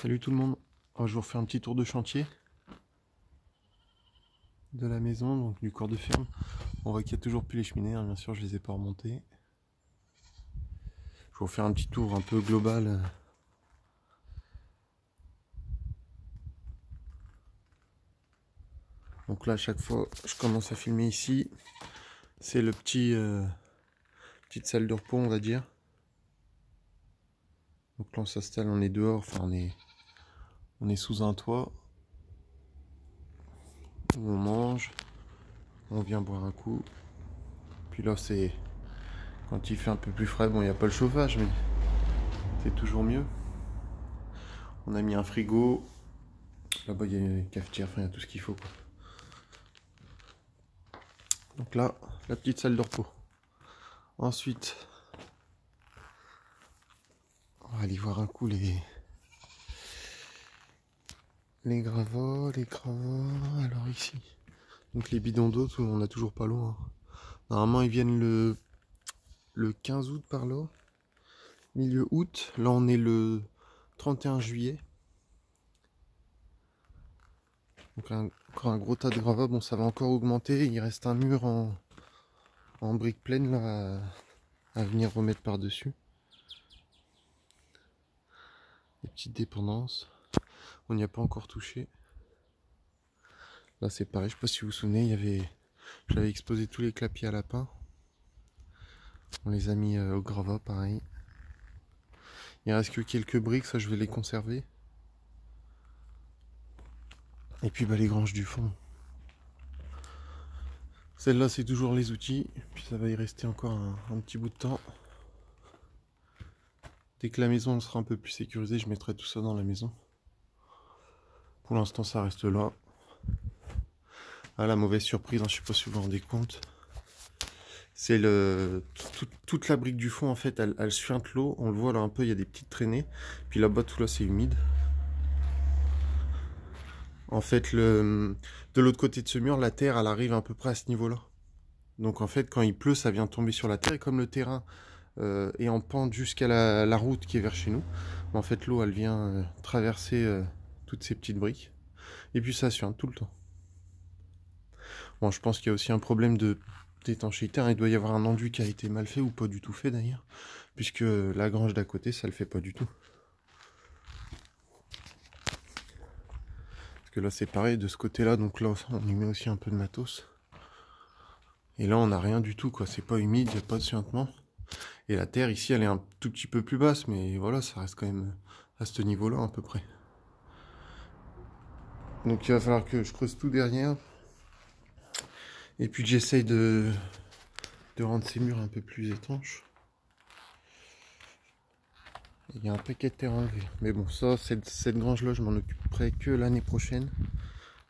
Salut tout le monde, je vous refais un petit tour de chantier de la maison, donc du corps de ferme. On voit qu'il n'y a toujours plus les cheminées, hein, bien sûr je les ai pas remontées. Je vais vous faire un petit tour un peu global. Donc là à chaque fois je commence à filmer ici, c'est le petite salle de repos on va dire. Donc là on s'installe, on est dehors, enfin on est sous un toit. Où on mange, on vient boire un coup. Puis là c'est quand il fait un peu plus frais, bon il n'y a pas le chauffage mais c'est toujours mieux. On a mis un frigo. Là-bas il y a une cafetière, enfin il y a tout ce qu'il faut quoi. Donc là, la petite salle de repos. Ensuite, on va aller voir un coup les gravats, alors ici. Donc les bidons d'eau, on n'a toujours pas l'eau. Hein. Normalement ils viennent le 15 août par là. Milieu août. Là on est le 31 juillet. Donc encore un gros tas de gravats. Bon ça va encore augmenter. Il reste un mur en briques pleines là à venir remettre par-dessus. Les petites dépendances. On n'y a pas encore touché. Là c'est pareil, je sais pas si vous vous souvenez, j'avais exposé tous les clapiers à lapin. On les a mis au gravat pareil. Il reste que quelques briques, ça je vais les conserver. Et puis bah, les granges du fond. Celle-là c'est toujours les outils, puis ça va y rester encore un petit bout de temps. Dès que la maison sera un peu plus sécurisée, je mettrai tout ça dans la maison. Pour l'instant ça reste là. Ah la mauvaise surprise, hein, je sais pas si vous vous rendez compte. C'est toute la brique du fond en fait, elle suinte l'eau, on le voit là un peu, il y a des petites traînées. Puis là-bas tout là c'est humide. En fait de l'autre côté de ce mur, la terre elle arrive à peu près à ce niveau là. Donc en fait quand il pleut ça vient tomber sur la terre et comme le terrain est en pente jusqu'à la route qui est vers chez nous, en fait l'eau elle vient traverser toutes ces petites briques. Et puis ça suinte tout le temps. Bon je pense qu'il y a aussi un problème d'étanchéité, hein. Il doit y avoir un enduit qui a été mal fait ou pas du tout fait d'ailleurs, puisque la grange d'à côté ça le fait pas du tout. Parce que là c'est pareil de ce côté là, donc là on y met aussi un peu de matos. Et là on n'a rien du tout quoi, c'est pas humide, il n'y a pas de suintement. Et la terre ici elle est un tout petit peu plus basse, mais voilà ça reste quand même à ce niveau là à peu près. Donc il va falloir que je creuse tout derrière. Et puis que j'essaye de rendre ces murs un peu plus étanches. Il y a un paquet de terre enlevé. Mais bon, ça, cette grange-là, je m'en occuperai que l'année prochaine,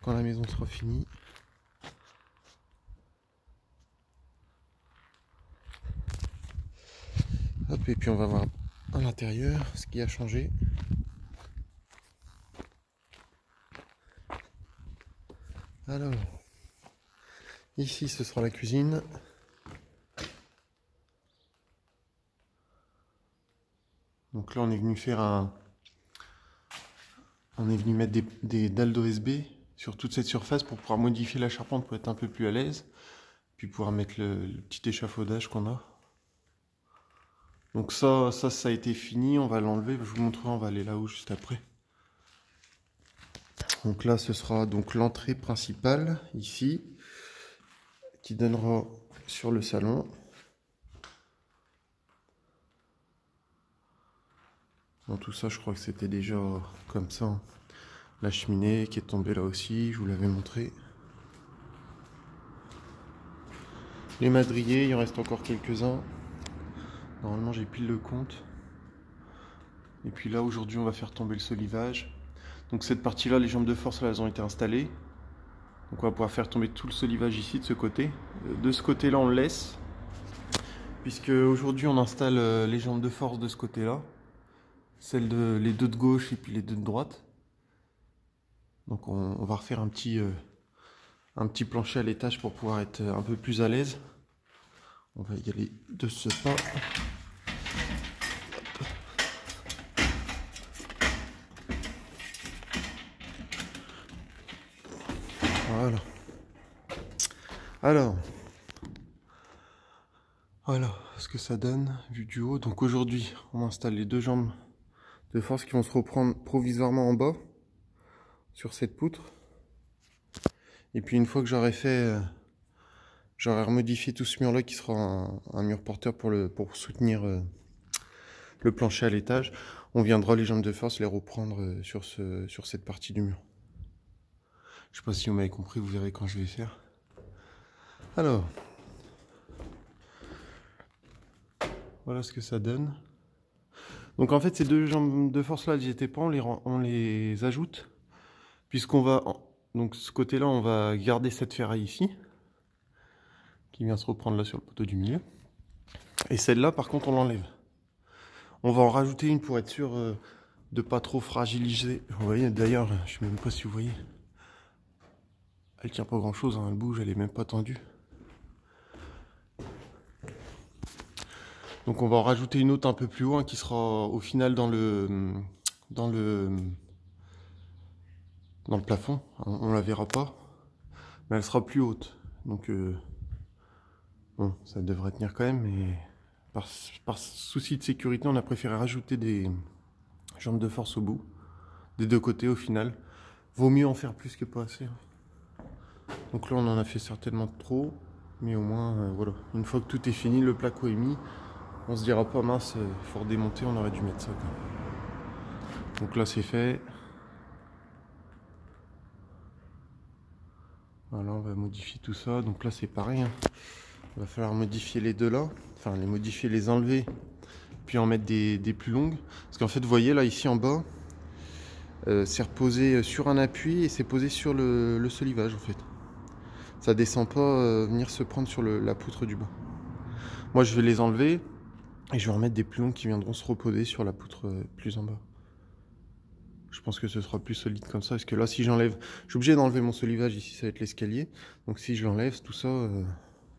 quand la maison sera finie. Hop, et puis on va voir à l'intérieur ce qui a changé. Alors, ici, ce sera la cuisine. Donc là, on est venu faire on est venu mettre des dalles d'OSB sur toute cette surface pour pouvoir modifier la charpente pour être un peu plus à l'aise. Puis pouvoir mettre le petit échafaudage qu'on a. Donc ça a été fini, on va l'enlever, je vous montrerai, on va aller là-haut juste après. Donc là ce sera donc l'entrée principale, ici, qui donnera sur le salon. Dans tout ça je crois que c'était déjà comme ça. La cheminée qui est tombée là aussi, je vous l'avais montré. Les madriers, il en reste encore quelques-uns. Normalement j'ai pile le compte. Et puis là aujourd'hui on va faire tomber le solivage. Donc cette partie là, les jambes de force là, elles ont été installées. Donc on va pouvoir faire tomber tout le solivage ici de ce côté. De ce côté là on le laisse. Puisque aujourd'hui on installe les jambes de force de ce côté là. Les deux de gauche et puis les deux de droite. Donc on va refaire un petit plancher à l'étage pour pouvoir être un peu plus à l'aise. On va y aller de ce pas. Voilà. Alors, voilà ce que ça donne vu du haut. Donc aujourd'hui, on installe les deux jambes de force qui vont se reprendre provisoirement en bas sur cette poutre. Et puis une fois que j'aurai fait, j'aurai remodifié tout ce mur-là qui sera un mur porteur pour soutenir le plancher à l'étage, on viendra les jambes de force les reprendre sur cette partie du mur. Je sais pas si vous m'avez compris, vous verrez quand je vais faire. Alors, voilà ce que ça donne. Donc en fait, ces deux jambes de force là, elles n'y étaient pas, on les ajoute. Puisqu'on va, donc ce côté-là, on va garder cette ferraille ici, qui vient se reprendre là sur le poteau du milieu. Et celle-là, par contre, on l'enlève. On va en rajouter une pour être sûr de pas trop fragiliser. Vous voyez, d'ailleurs, je sais même pas si vous voyez. Elle tient pas grand chose, hein, elle bouge, elle est même pas tendue. Donc on va en rajouter une autre un peu plus haut, hein, qui sera au final dans le plafond. On la verra pas, mais elle sera plus haute. Donc bon, ça devrait tenir quand même, mais par souci de sécurité, on a préféré rajouter des jambes de force au bout, des deux côtés au final. Vaut mieux en faire plus que pas assez. Donc là, on en a fait certainement trop, mais au moins, voilà. Une fois que tout est fini, le placo est mis, on se dira pas mince, il faut redémonter, on aurait dû mettre ça quand même. Donc là, c'est fait. Voilà, on va modifier tout ça. Donc là, c'est pareil, hein. Il va falloir modifier les deux là, enfin les modifier, les enlever, puis en mettre des plus longues. Parce qu'en fait, vous voyez là, ici en bas, c'est reposé sur un appui et c'est posé sur le solivage en fait. Ça descend pas venir se prendre sur la poutre du bas. Moi, je vais les enlever et je vais remettre des plus longues qui viendront se reposer sur la poutre plus en bas. Je pense que ce sera plus solide comme ça, parce que là, si j'enlève, je suis obligé d'enlever mon solivage ici, ça va être l'escalier. Donc si je l'enlève, tout ça,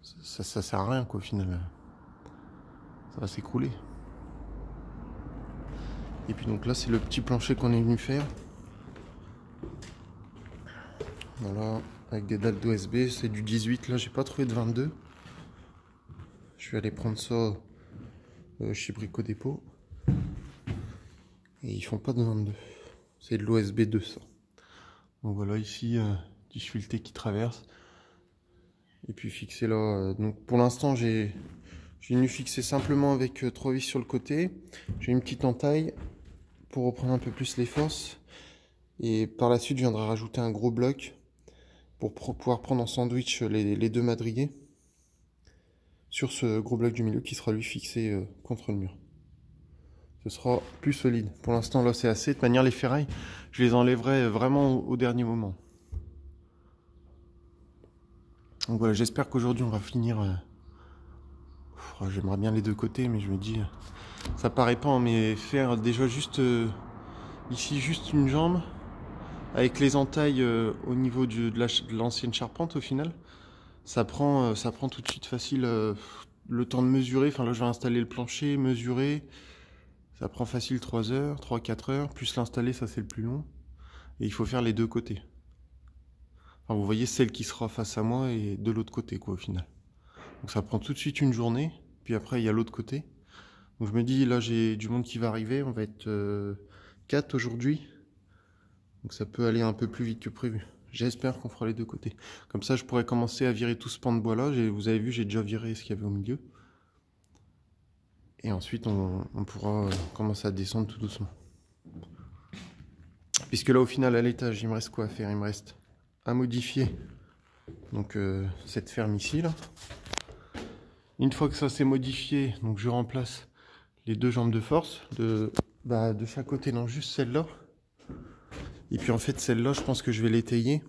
ça sert à rien quoi au final. Ça va s'écrouler. Et puis donc là, c'est le petit plancher qu'on est venu faire. Voilà, avec des dalles d'OSB, c'est du 18, là j'ai pas trouvé de 22. Je vais aller prendre ça chez Brico Dépôt. Et ils font pas de 22. C'est de l'OSB 200. Donc voilà, ici, du fileté qui traverse. Et puis fixé là. Donc pour l'instant, j'ai venu fixer simplement avec 3 vis sur le côté. J'ai une petite entaille pour reprendre un peu plus les forces. Et par la suite, je viendrai rajouter un gros bloc pour pouvoir prendre en sandwich les deux madriers sur ce gros bloc du milieu qui sera lui fixé contre le mur. Ce sera plus solide. Pour l'instant, là, c'est assez. De manière, les ferrailles, je les enlèverai vraiment au dernier moment. Donc voilà, j'espère qu'aujourd'hui, on va finir. J'aimerais bien les deux côtés, mais je me dis, ça paraît pas, mais faire déjà juste ici, juste une jambe, avec les entailles au niveau de l'ancienne charpente, au final, ça prend tout de suite facile le temps de mesurer. Enfin, là, je vais installer le plancher, mesurer. Ça prend facile 3 heures, 3-4 heures, plus l'installer, ça c'est le plus long. Et il faut faire les deux côtés. Enfin, vous voyez celle qui sera face à moi et de l'autre côté, quoi, au final. Donc ça prend tout de suite une journée, puis après il y a l'autre côté. Donc je me dis, là j'ai du monde qui va arriver, on va être 4 aujourd'hui. Donc ça peut aller un peu plus vite que prévu. J'espère qu'on fera les deux côtés. Comme ça je pourrais commencer à virer tout ce pan de bois là. Vous avez vu, j'ai déjà viré ce qu'il y avait au milieu. Et ensuite, on pourra commencer à descendre tout doucement. Puisque là, au final, à l'étage, il me reste quoi à faire? Il me reste à modifier donc cette ferme ici, là. Une fois que ça s'est modifié, donc je remplace les deux jambes de force de chaque côté, non, juste celle-là. Et puis en fait, celle-là, je pense que je vais l'étayer.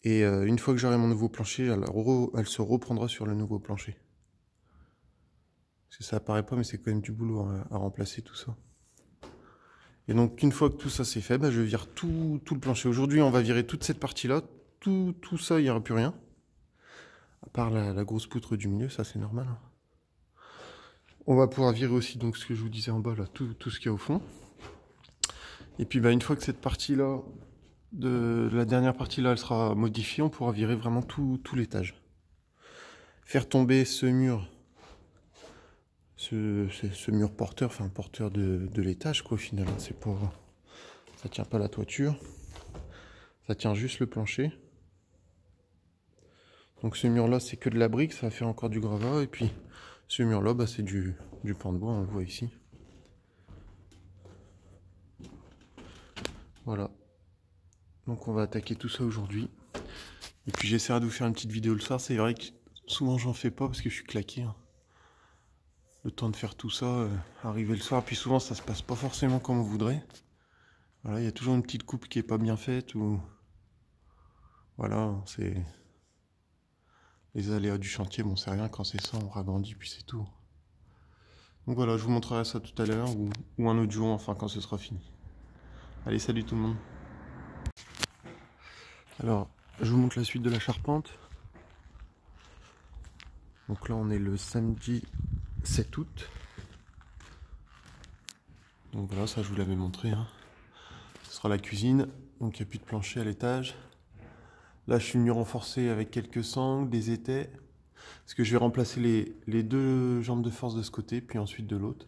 Et une fois que j'aurai mon nouveau plancher, elle se reprendra sur le nouveau plancher. Parce que ça apparaît pas, mais c'est quand même du boulot à remplacer tout ça. Et donc une fois que tout ça c'est fait, je vire tout le plancher. Aujourd'hui on va virer toute cette partie-là, tout ça, il n'y aura plus rien. À part la grosse poutre du milieu, ça c'est normal. Hein. On va pouvoir virer aussi donc ce que je vous disais en bas, là, tout ce qu'il y a au fond. Et puis une fois que cette partie-là de la dernière partie là, elle sera modifiée, on pourra virer vraiment tout l'étage. Faire tomber ce mur, ce mur porteur, enfin porteur de l'étage quoi au final, c'est pas, ça tient pas la toiture, ça tient juste le plancher. Donc ce mur là c'est que de la brique, ça va faire encore du gravat, et puis ce mur là bah, c'est du pan de bois, on le voit ici. Voilà. Donc on va attaquer tout ça aujourd'hui. Et puis j'essaierai de vous faire une petite vidéo le soir. C'est vrai que souvent j'en fais pas parce que je suis claqué. Hein. Le temps de faire tout ça, arriver le soir. Puis souvent ça se passe pas forcément comme on voudrait. Voilà, il y a toujours une petite coupe qui est pas bien faite ou... Voilà, c'est... Les aléas du chantier, bon c'est rien, quand c'est ça on ragrandit puis c'est tout. Donc voilà, je vous montrerai ça tout à l'heure ou un autre jour, enfin quand ce sera fini. Allez, salut tout le monde. Alors, je vous montre la suite de la charpente. Donc là on est le samedi 7 août. Donc voilà, ça je vous l'avais montré. Hein. Ce sera la cuisine, donc il n'y a plus de plancher à l'étage. Là je suis venu renforcer avec quelques sangles, des étais. Parce que je vais remplacer les deux jambes de force de ce côté, puis ensuite de l'autre.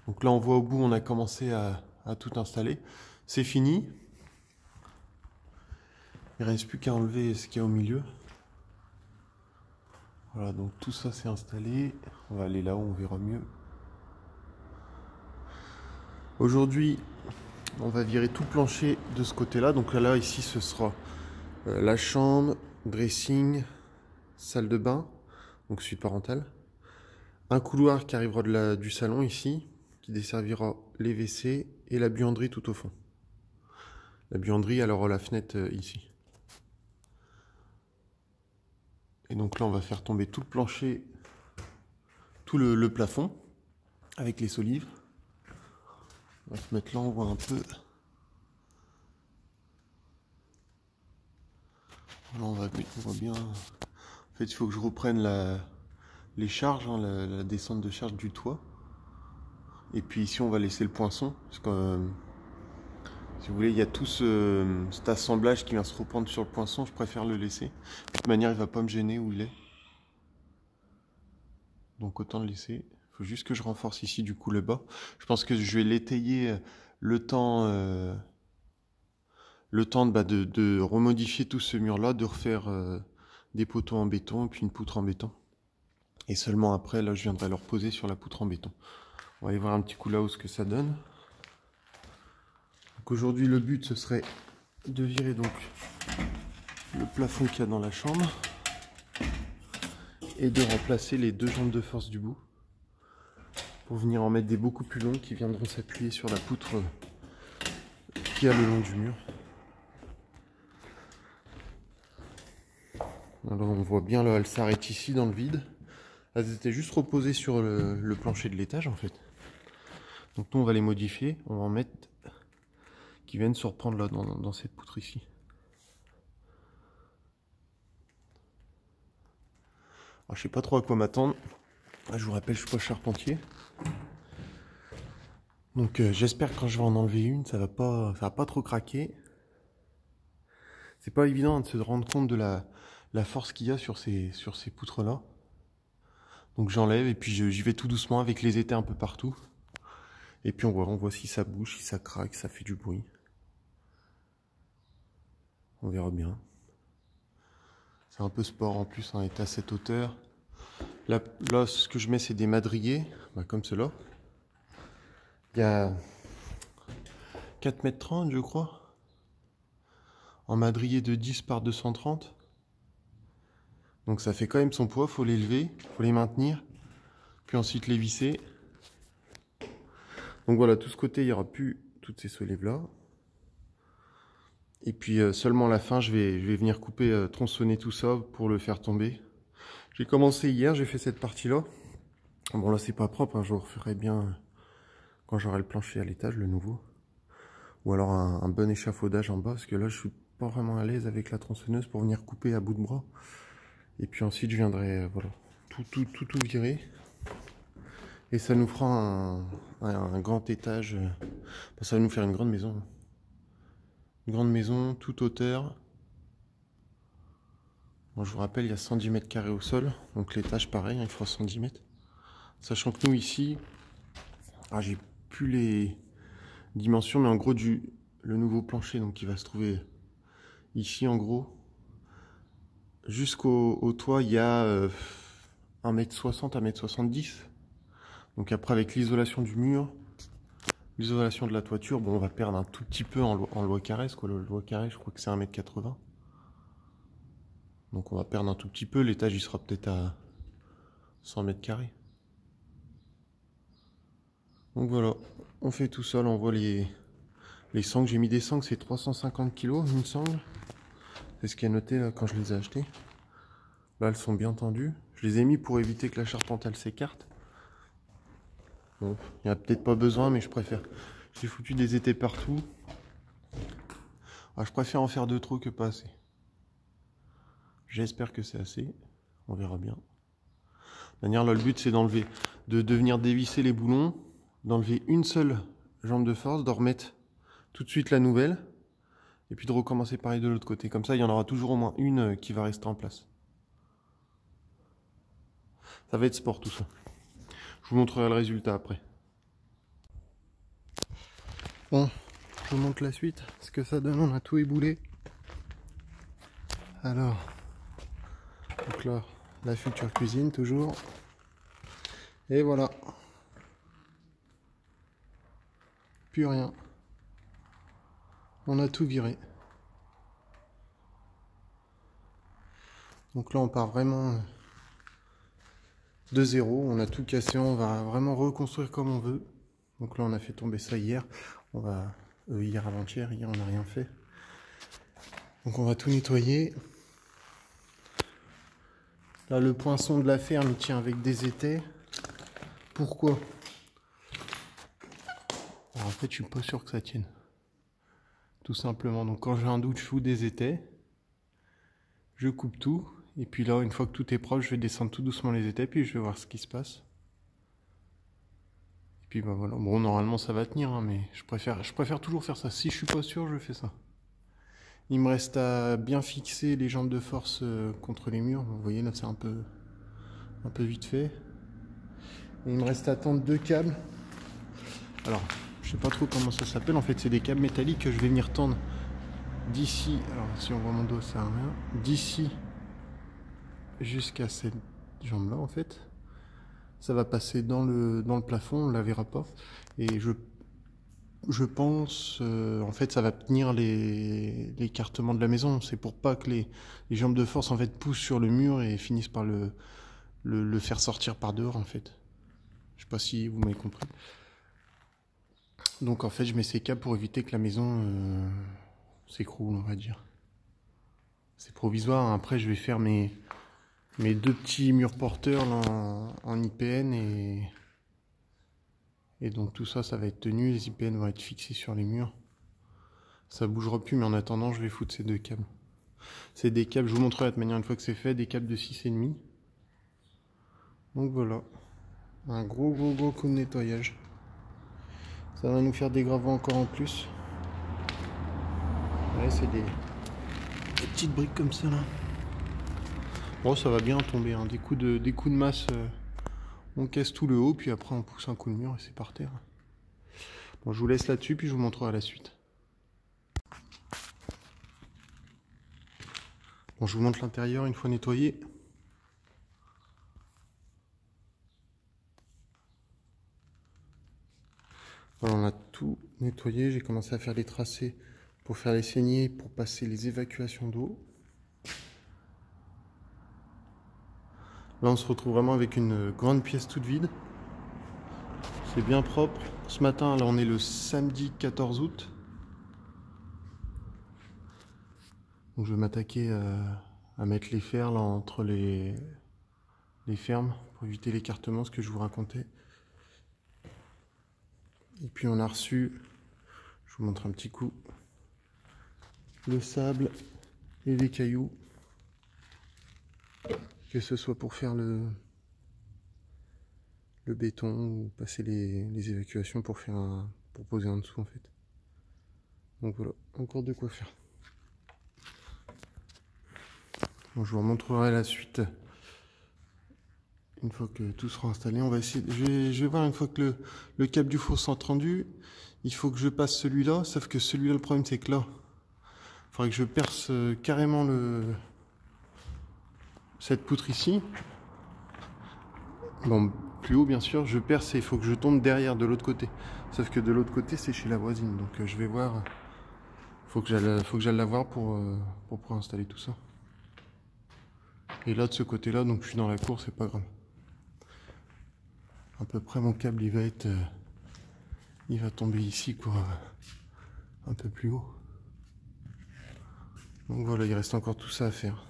Donc là on voit au bout, on a commencé à tout installer. C'est fini. Il ne reste plus qu'à enlever ce qu'il y a au milieu. Voilà, donc tout ça c'est installé. On va aller là où on verra mieux. Aujourd'hui, on va virer tout le plancher de ce côté-là. Donc là, ici, ce sera la chambre, dressing, salle de bain, donc suite parentale. Un couloir qui arrivera du salon ici, qui desservira les WC et la buanderie tout au fond. La buanderie, elle aura la fenêtre ici. Et donc là, on va faire tomber tout le plancher, tout le plafond, avec les solives. On va se mettre là, on voit un peu. Là, on voit bien. En fait, il faut que je reprenne les charges, hein, la descente de charge du toit. Et puis ici, on va laisser le poinçon. Parce que, si vous voulez, il y a tout cet assemblage qui vient se reprendre sur le poinçon. Je préfère le laisser. De toute manière, il ne va pas me gêner où il est. Donc autant le laisser. Il faut juste que je renforce ici du coup le bas. Je pense que je vais l'étayer le temps de remodifier tout ce mur-là, de refaire des poteaux en béton et puis une poutre en béton. Et seulement après, là, je viendrai le reposer sur la poutre en béton. On va aller voir un petit coup là-haut ce que ça donne. Donc aujourd'hui, le but, ce serait de virer donc le plafond qu'il y a dans la chambre et de remplacer les deux jambes de force du bout pour venir en mettre des beaucoup plus longues qui viendront s'appuyer sur la poutre qui a le long du mur. Alors on voit bien là, elle s'arrête ici dans le vide. Elles étaient juste reposées sur le plancher de l'étage en fait. Donc nous on va les modifier, on va en mettre qui viennent se reprendre là dans cette poutre ici. Alors, je sais pas trop à quoi m'attendre. Je vous rappelle, je suis pas charpentier. Donc j'espère que quand je vais en enlever une, ça va pas trop craquer. C'est pas évident de se rendre compte de la force qu'il y a sur ces poutres là. Donc j'enlève et puis j'y vais tout doucement avec les étais un peu partout. Et puis on voit si ça bouge, si ça craque, ça fait du bruit. On verra bien. C'est un peu sport en plus, hein, est à cette hauteur. Là, ce que je mets, c'est des madriers, comme cela. Il y a 4,30 m, je crois. En madrier de 10 par 230. Donc ça fait quand même son poids, faut les lever, faut les maintenir. Puis ensuite les visser. Donc voilà, tout ce côté, il n'y aura plus toutes ces solives-là. Et puis seulement à la fin, je vais venir couper, tronçonner tout ça pour le faire tomber. J'ai commencé hier, j'ai fait cette partie-là. Bon là c'est pas propre, hein, je referai bien quand j'aurai le plancher à l'étage, le nouveau. Ou alors un bon échafaudage en bas, parce que là je suis pas vraiment à l'aise avec la tronçonneuse pour venir couper à bout de bras. Et puis ensuite je viendrai voilà, tout virer. Et ça nous fera un grand étage. Ça va nous faire une grande maison. Une grande maison, toute hauteur. Bon, je vous rappelle, il y a 110 mètres carrés au sol. Donc l'étage, pareil, hein, il fera 110 mètres. Sachant que nous, ici, j'ai plus les dimensions, mais en gros, le nouveau plancher, donc qui va se trouver ici, en gros. Jusqu'au toit, il y a 1m60, 1m70. Donc après, avec l'isolation du mur, l'isolation de la toiture, bon, on va perdre un tout petit peu en loi Carrez, quoi. Le loi Carrez, je crois que c'est 1m80. Donc on va perdre un tout petit peu. L'étage, il sera peut-être à 100 mètres carrés. Donc voilà, on fait tout ça. Là, on voit les sangles. J'ai mis des sangles, c'est 350 kg, une sangle. C'est ce qui est noté là quand je les ai achetées. Là, elles sont bien tendues. Je les ai mis pour éviter que la charpente, elle s'écarte. Bon, il n'y a peut-être pas besoin, mais je préfère. J'ai foutu des étais partout. Je préfère en faire de trop que pas assez. J'espère que c'est assez. On verra bien. De manière, là, le but, c'est de venir dévisser les boulons, d'enlever une seule jambe de force, de remettre tout de suite la nouvelle, et puis de recommencer pareil de l'autre côté. Comme ça, il y en aura toujours au moins une qui va rester en place. Ça va être sport tout ça. Je vous montrerai le résultat après. Bon, je vous montre la suite, ce que ça donne. On a tout éboulé. Alors, donc là, la future cuisine toujours. Et voilà. Plus rien. On a tout viré. Donc là, on part vraiment de zéro. On a tout cassé. On va vraiment reconstruire comme on veut. Donc là, on a fait tomber ça hier. On va hier avant-hier. Hier, on n'a rien fait. Donc on va tout nettoyer. Là, le poinçon de la ferme, il tient avec des étais. Pourquoi? Alors, en fait, je suis pas sûr que ça tienne. Tout simplement. Donc quand j'ai un doute, je fous des étais. Je coupe tout. Et puis là, une fois que tout est propre, je vais descendre tout doucement les étais. Puis je vais voir ce qui se passe. Et puis bah voilà. Bon, normalement, ça va tenir. Hein, mais je préfère toujours faire ça. Si je suis pas sûr, je fais ça. Il me reste à bien fixer les jambes de force contre les murs. Vous voyez, là, c'est un peu vite fait. Et il me reste à tendre 2 câbles. Alors, je sais pas trop comment ça s'appelle. En fait, c'est des câbles métalliques que je vais venir tendre d'ici. Alors, si on voit mon dos, ça sert à rien. D'ici jusqu'à cette jambe-là, en fait. Ça va passer dans le plafond, on ne la verra pas. Et je pense, en fait, ça va tenir l'écartement de la maison. C'est pour pas que les jambes de force, en fait, poussent sur le mur et finissent par le faire sortir par dehors, en fait. Je sais pas si vous m'avez compris. Donc, en fait, je mets ces câbles pour éviter que la maison s'écroule, on va dire. C'est provisoire. Après, je vais faire mes 2 petits murs porteurs là, en IPN et donc tout ça, ça va être tenu. Les IPN vont être fixés sur les murs. Ça bougera plus, mais en attendant, je vais foutre ces 2 câbles. C'est des câbles, je vous montrerai de manière une fois que c'est fait, des câbles de 6,5. Donc voilà, un gros coup de nettoyage. Ça va nous faire des gravats encore en plus. Ouais, c'est des petites briques comme ça là. Bon, ça va bien tomber, hein. Des coups de masse, on casse tout le haut, puis après on pousse un coup de mur et c'est par terre. Bon, je vous laisse là-dessus, puis je vous montrerai la suite. Bon, je vous montre l'intérieur une fois nettoyé. Voilà, on a tout nettoyé. J'ai commencé à faire les tracés pour faire les saignées, pour passer les évacuations d'eau. Là, on se retrouve vraiment avec une grande pièce toute vide. C'est bien propre. Ce matin, là, on est le samedi 14 août. Donc, je vais m'attaquer à mettre les fers là, entre les fermes pour éviter l'écartement, ce que je vous racontais. Et puis, on a reçu, je vous montre un petit coup, le sable et les cailloux. Que ce soit pour faire le béton ou passer les évacuations pour poser en dessous en fait. Donc voilà, encore de quoi faire. Bon, je vous remontrerai la suite une fois que tout sera installé. On va essayer. Je vais voir une fois que le câble du four sera tendu. Il faut que je passe celui-là, sauf que celui-là, le problème c'est que là, il faudrait que je perce carrément cette poutre ici. Bon, plus haut bien sûr, je perce et il faut que je tombe derrière de l'autre côté. Sauf que de l'autre côté c'est chez la voisine, donc je vais voir. Faut que j'aille la voir pour pouvoir installer tout ça. Et là de ce côté-là, donc je suis dans la cour, c'est pas grave. À peu près mon câble il va tomber ici quoi, un peu plus haut. Donc voilà, il reste encore tout ça à faire.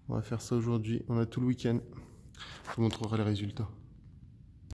On va faire ça aujourd'hui, on a tout le week-end. Je vous montrerai les résultats.